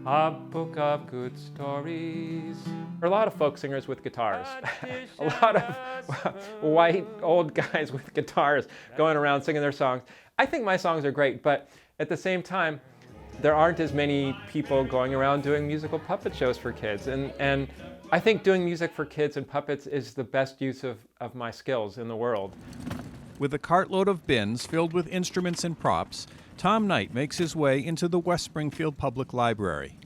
a book of good stories. There are a lot of folk singers with guitars. A lot of white old guys with guitars going around singing their songs. I think my songs are great, but at the same time, there aren't as many people going around doing musical puppet shows for kids. And I think doing music for kids and puppets is the best use of my skills in the world. With a cartload of bins filled with instruments and props, Tom Knight makes his way into the West Springfield Public Library.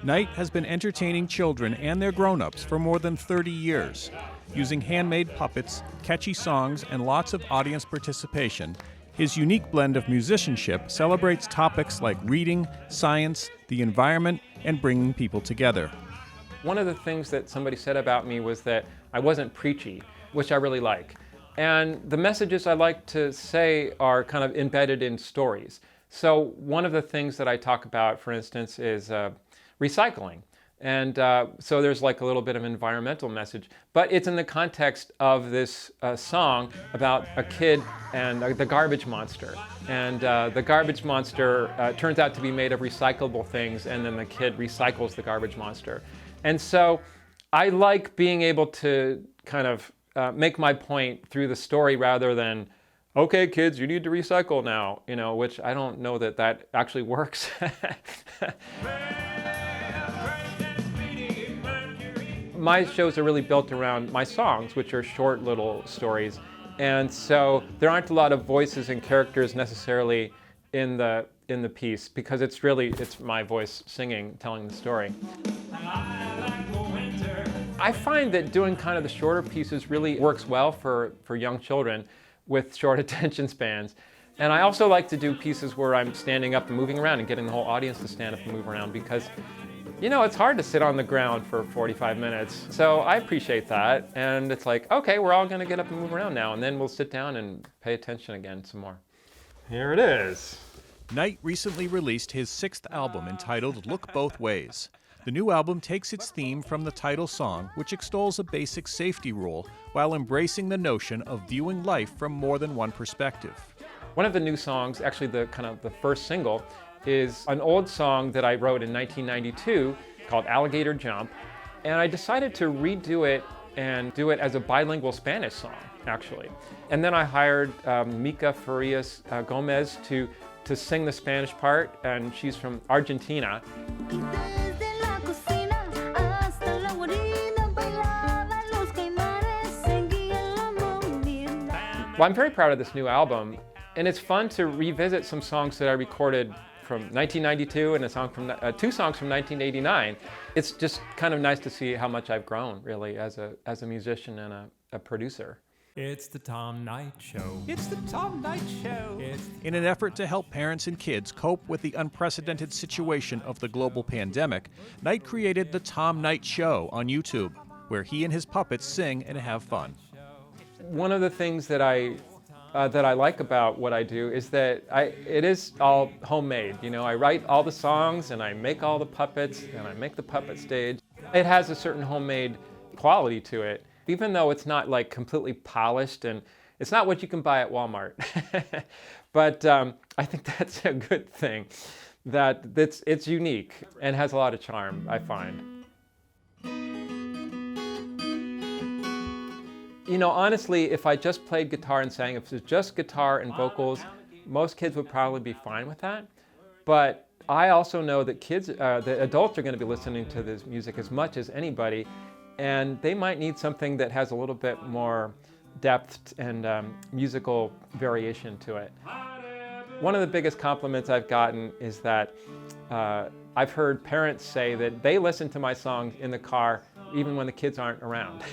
Knight has been entertaining children and their grown-ups for more than 30 years. Using handmade puppets, catchy songs, and lots of audience participation, his unique blend of musicianship celebrates topics like reading, science, the environment, and bringing people together. One of the things that somebody said about me was that I wasn't preachy, which I really like. And the messages I like to say are kind of embedded in stories. So one of the things that I talk about, for instance, is recycling. And so there's like a little bit of an environmental message, but it's in the context of this song about a kid and the garbage monster. And the garbage monster turns out to be made of recyclable things, and then the kid recycles the garbage monster. And so I like being able to kind of make my point through the story rather than, okay, kids, you need to recycle now, you know, which I don't know that that actually works. My shows are really built around my songs, which are short little stories. And so there aren't a lot of voices and characters necessarily in the piece, because it's my voice singing, telling the story. I find that doing kind of the shorter pieces really works well for young children with short attention spans. And I also like to do pieces where I'm standing up and moving around and getting the whole audience to stand up and move around, because, you know, it's hard to sit on the ground for 45 minutes. So I appreciate that. And it's like, okay, we're all going to get up and move around now, and then we'll sit down and pay attention again some more. Here it is. Knight recently released his 6th album entitled Look Both Ways. The new album takes its theme from the title song, which extols a basic safety rule while embracing the notion of viewing life from more than one perspective. One of the new songs, actually the first single, is an old song that I wrote in 1992 called Alligator Jump, and I decided to redo it and do it as a bilingual Spanish song, actually. And then I hired Mica Farias Gomez to sing the Spanish part, and she's from Argentina. Well, I'm very proud of this new album, and it's fun to revisit some songs that I recorded from 1992 and two songs from 1989. It's just kind of nice to see how much I've grown, really, as a musician and a producer. It's the Tom Knight Show. It's the Tom Knight Show. In an effort to help parents and kids cope with the unprecedented situation of the global pandemic, Knight created the Tom Knight Show on YouTube, where he and his puppets sing and have fun. One of the things that I like about what I do is that it is all homemade. You know, I write all the songs and I make all the puppets and I make the puppet stage. It has a certain homemade quality to it, even though it's not like completely polished and it's not what you can buy at Walmart. But I think that's a good thing, that it's unique and has a lot of charm, I find. You know, honestly, if I just played guitar and sang, if it was just guitar and vocals, most kids would probably be fine with that. But I also know that the adults are going to be listening to this music as much as anybody, and they might need something that has a little bit more depth and musical variation to it. One of the biggest compliments I've gotten is that I've heard parents say that they listen to my songs in the car even when the kids aren't around.